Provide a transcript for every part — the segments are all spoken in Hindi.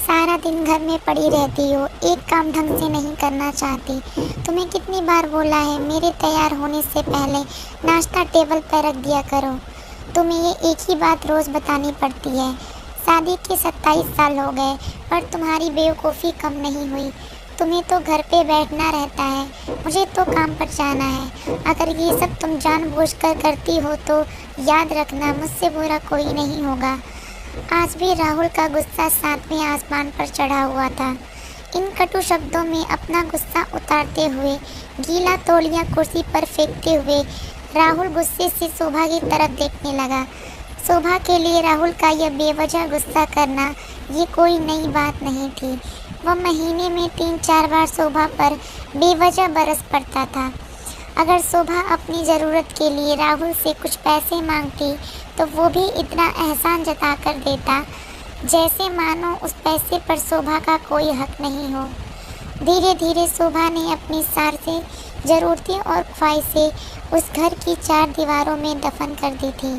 सारा दिन घर में पड़ी रहती हो, एक काम ढंग से नहीं करना चाहती। तुम्हें कितनी बार बोला है मेरे तैयार होने से पहले नाश्ता टेबल पर रख दिया करो। तुम्हें ये एक ही बात रोज़ बतानी पड़ती है। शादी के 27 साल हो गए पर तुम्हारी बेवकूफ़ी कम नहीं हुई। तुम्हें तो घर पे बैठना रहता है, मुझे तो काम पर जाना है। अगर ये सब तुम जानबूझकर करती हो तो याद रखना मुझसे बुरा कोई नहीं होगा। आज भी राहुल का गुस्सा सातवें आसमान पर चढ़ा हुआ था। इन कटु शब्दों में अपना गुस्सा उतारते हुए, गीला तौलिया कुर्सी पर फेंकते हुए राहुल गुस्से से शोभा की तरफ देखने लगा। शोभा के लिए राहुल का यह बेवजह गुस्सा करना ये कोई नई बात नहीं थी। वह महीने में 3-4 बार शोभा पर बेवजह बरस पड़ता था। अगर शोभा अपनी ज़रूरत के लिए राहुल से कुछ पैसे मांगती तो वो भी इतना एहसान जताकर देता जैसे मानो उस पैसे पर शोभा का कोई हक नहीं हो। धीरे धीरे शोभा ने अपनी सारी ज़रूरतें और ख्वाहिशें उस घर की 4 दीवारों में दफन कर दी थी।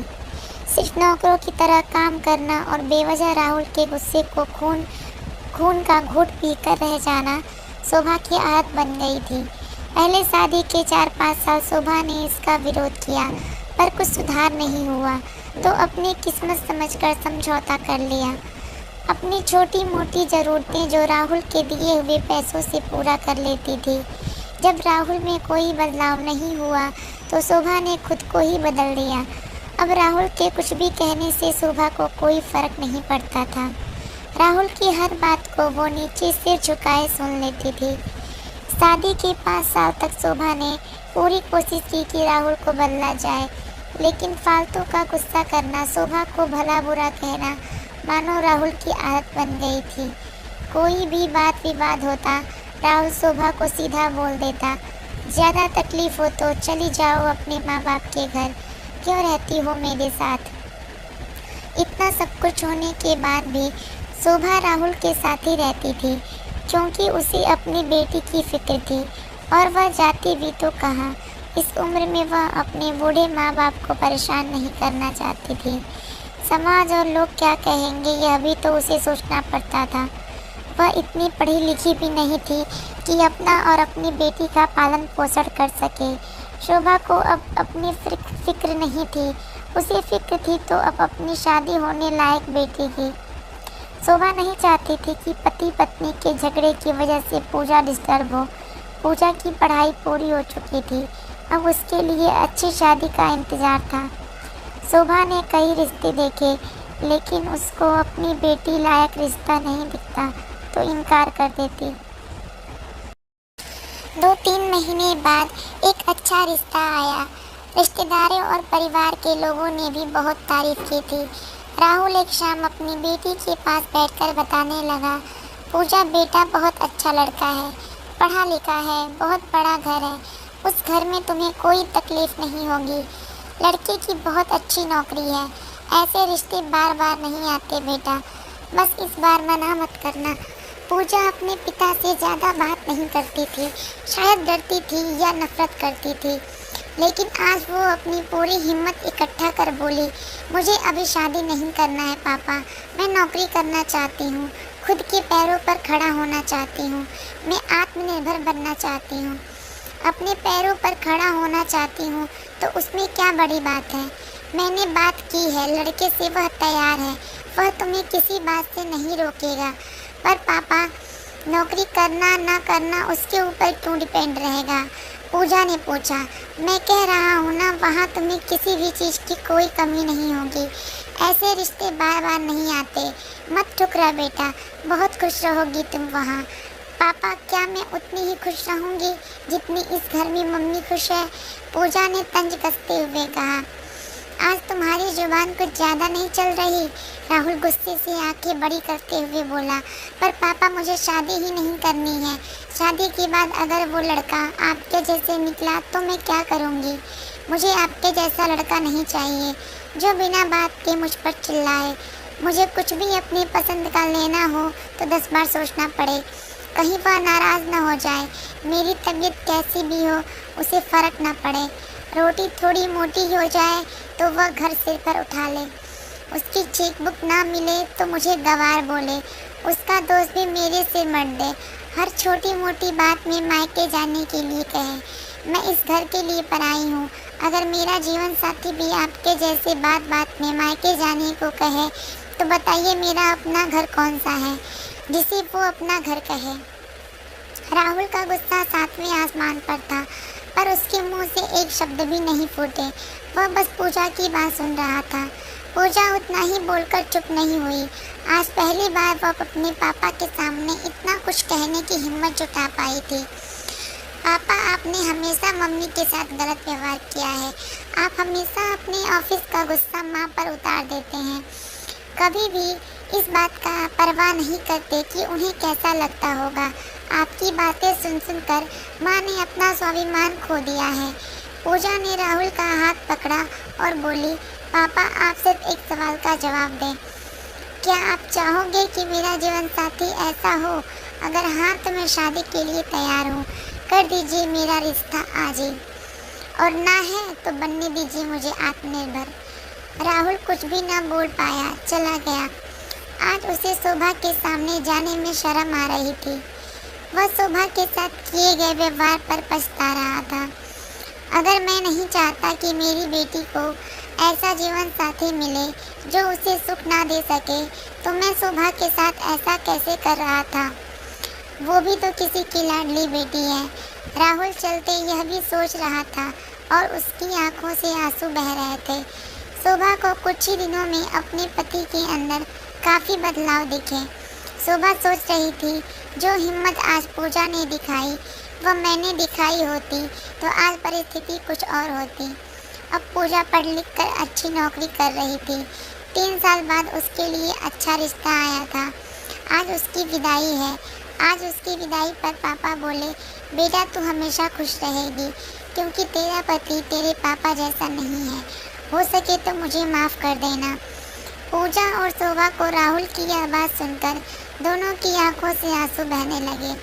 सिर्फ नौकरों की तरह काम करना और बेवजह राहुल के गुस्से को खून का घूंट पीकर रह जाना शोभा की आदत बन गई थी। पहले शादी के 4-5 साल शोभा ने इसका विरोध किया पर कुछ सुधार नहीं हुआ तो अपनी किस्मत समझकर समझौता कर लिया। अपनी छोटी मोटी ज़रूरतें जो राहुल के दिए हुए पैसों से पूरा कर लेती थी। जब राहुल में कोई बदलाव नहीं हुआ तो शोभा ने खुद को ही बदल दिया। अब राहुल के कुछ भी कहने से शोभा को कोई फ़र्क नहीं पड़ता था। राहुल की हर बात को वो नीचे सिर झुकाए सुन लेती थी। शादी के 5 साल तक शोभा ने पूरी कोशिश की कि राहुल को बदला जाए, लेकिन फालतू का गुस्सा करना, शोभा को भला बुरा कहना मानो राहुल की आदत बन गई थी। कोई भी बात विवाद होता, राहुल शोभा को सीधा बोल देता, ज़्यादा तकलीफ़ हो तो चली जाओ अपने माँ बाप के घर, क्यों रहती हो मेरे साथ। इतना सब कुछ होने के बाद भी शोभा राहुल के साथ ही रहती थी क्योंकि उसे अपनी बेटी की फिक्र थी और वह जाती भी तो कहाँ। इस उम्र में वह अपने बूढ़े माँ बाप को परेशान नहीं करना चाहती थी। समाज और लोग क्या कहेंगे यह भी तो उसे सोचना पड़ता था। वह इतनी पढ़ी लिखी भी नहीं थी कि अपना और अपनी बेटी का पालन पोषण कर सके। शोभा को अब अपनी फिक्र नहीं थी, उसे फिक्र थी तो अब अपनी शादी होने लायक बेटी की। शोभा नहीं चाहती थी कि पति पत्नी के झगड़े की वजह से पूजा डिस्टर्ब हो। पूजा की पढ़ाई पूरी हो चुकी थी, अब उसके लिए अच्छी शादी का इंतज़ार था। शोभा ने कई रिश्ते देखे लेकिन उसको अपनी बेटी लायक रिश्ता नहीं दिखता तो इनकार कर देती। 2-3 महीने बाद एक अच्छा रिश्ता आया। रिश्तेदारों और परिवार के लोगों ने भी बहुत तारीफ की थी। राहुल एक शाम अपनी बेटी के पास बैठकर बताने लगा, पूजा बेटा बहुत अच्छा लड़का है, पढ़ा लिखा है, बहुत बड़ा घर है, उस घर में तुम्हें कोई तकलीफ़ नहीं होगी, लड़के की बहुत अच्छी नौकरी है। ऐसे रिश्ते बार बार नहीं आते बेटा, बस इस बार मना मत करना। पूजा अपने पिता से ज़्यादा बात नहीं करती थी, शायद डरती थी या नफरत करती थी, लेकिन आज वो अपनी पूरी हिम्मत इकट्ठा कर बोली, मुझे अभी शादी नहीं करना है पापा, मैं नौकरी करना चाहती हूँ, खुद के पैरों पर खड़ा होना चाहती हूँ, मैं आत्मनिर्भर बनना चाहती हूँ। अपने पैरों पर खड़ा होना चाहती हूँ तो उसमें क्या बड़ी बात है। मैंने बात की है, लड़के से वह तैयार है, वह तुम्हें किसी बात से नहीं रोकेगा। पर पापा, नौकरी करना ना करना उसके ऊपर क्यों डिपेंड रहेगा? पूजा ने पूछा। मैं कह रहा हूँ ना, वहाँ तुम्हें किसी भी चीज़ की कोई कमी नहीं होगी। ऐसे रिश्ते बार बार नहीं आते, मत ठुकरा बेटा, बहुत खुश रहोगी तुम वहाँ। पापा, क्या मैं उतनी ही खुश रहूँगी जितनी इस घर में मम्मी खुश है? पूजा ने तंज कसते हुए कहा। आज तुम्हारी जुबान कुछ ज़्यादा नहीं चल रही? राहुल गुस्से से आंखें बड़ी करते हुए बोला। पर पापा, मुझे शादी ही नहीं करनी है। शादी के बाद अगर वो लड़का आपके जैसे निकला तो मैं क्या करूँगी? मुझे आपके जैसा लड़का नहीं चाहिए जो बिना बात के मुझ पर चिल्लाए। मुझे कुछ भी अपनी पसंद का लेना हो तो 10 बार सोचना पड़े, कहीं वह नाराज़ न हो जाए। मेरी तबीयत कैसी भी हो उसे फ़र्क न पड़े, रोटी थोड़ी मोटी हो जाए तो वह घर सिर पर उठा ले। उसकी चेकबुक ना मिले तो मुझे गँवार बोले, उसका दोस्त भी मेरे सिर मत दे, हर छोटी मोटी बात में मायके जाने के लिए कहे। मैं इस घर के लिए पराई हूँ। अगर मेरा जीवन साथी भी आपके जैसे बात बात में मायके जाने को कहे तो बताइए मेरा अपना घर कौन सा है जिसे वो अपना घर कहे। राहुल का गुस्सा सातवें आसमान पर था, पर उसके मुंह से एक शब्द भी नहीं फूटे। वह बस पूजा की बात सुन रहा था। पूजा उतना ही बोलकर चुप नहीं हुई। आज पहली बार वह अपने पापा के सामने इतना कुछ कहने की हिम्मत जुटा पाई थी। पापा, आपने हमेशा मम्मी के साथ गलत व्यवहार किया है। आप हमेशा अपने ऑफिस का गुस्सा माँ पर उतार देते हैं। कभी भी इस बात का परवाह नहीं करते कि उन्हें कैसा लगता होगा। आपकी बातें सुन सुनकर माँ ने अपना स्वाभिमान खो दिया है। पूजा ने राहुल का हाथ पकड़ा और बोली, पापा, आप सिर्फ एक सवाल का जवाब दें। क्या आप चाहोगे कि मेरा जीवन साथी ऐसा हो? अगर हाँ तो मैं शादी के लिए तैयार हूँ। कर दीजिए मेरा रिश्ता आज ही, और ना है तो बनने दीजिए मुझे आत्मनिर्भर। राहुल कुछ भी ना बोल पाया, चला गया। आज उसे शोभा के सामने जाने में शर्म आ रही थी। वह शोभा के साथ किए गए व्यवहार पर पछता रहा था। अगर मैं नहीं चाहता कि मेरी बेटी को ऐसा जीवन साथी मिले जो उसे सुख ना दे सके, तो मैं शोभा के साथ ऐसा कैसे कर रहा था? वो भी तो किसी की लाडली बेटी है। राहुल चलते यह भी सोच रहा था और उसकी आंखों से आंसू बह रहे थे। शोभा को कुछ ही दिनों में अपने पति के अंदर काफ़ी बदलाव दिखे। शोभा सोच रही थी, जो हिम्मत आज पूजा ने दिखाई वह मैंने दिखाई होती तो आज परिस्थिति कुछ और होती। अब पूजा पढ़ लिख कर अच्छी नौकरी कर रही थी। 3 साल बाद उसके लिए अच्छा रिश्ता आया था। आज उसकी विदाई है। आज उसकी विदाई पर पापा बोले, बेटा तू हमेशा खुश रहेगी क्योंकि तेरा पति तेरे पापा जैसा नहीं है। हो सके तो मुझे माफ़ कर देना। पूजा और शोभा को राहुल की यह बात सुनकर दोनों की आंखों से आंसू बहने लगे।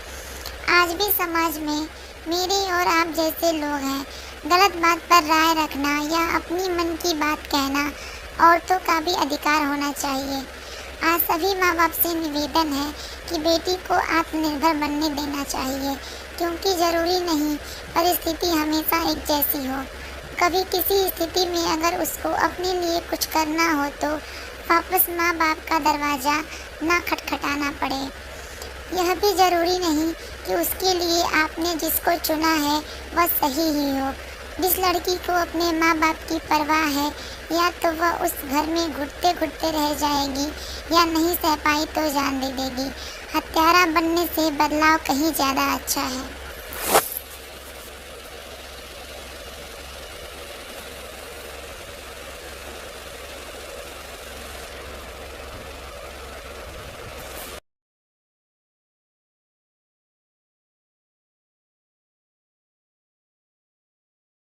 आज भी समाज में मेरे और आप जैसे लोग हैं। गलत बात पर राय रखना या अपनी मन की बात कहना औरतों का भी अधिकार होना चाहिए। आज सभी माँ बाप से निवेदन है कि बेटी को आत्मनिर्भर बनने देना चाहिए, क्योंकि ज़रूरी नहीं परिस्थिति हमेशा एक जैसी हो। कभी किसी स्थिति में अगर उसको अपने लिए कुछ करना हो तो वापस माँ बाप का दरवाज़ा ना खटखटाना पड़े। यह भी ज़रूरी नहीं कि उसके लिए आपने जिसको चुना है वह सही ही हो। जिस लड़की को अपने माँ बाप की परवाह है, या तो वह उस घर में घुटते घुटते रह जाएगी या नहीं सह पाई तो जान दे देगी। हत्यारा बनने से बदलाव कहीं ज़्यादा अच्छा है।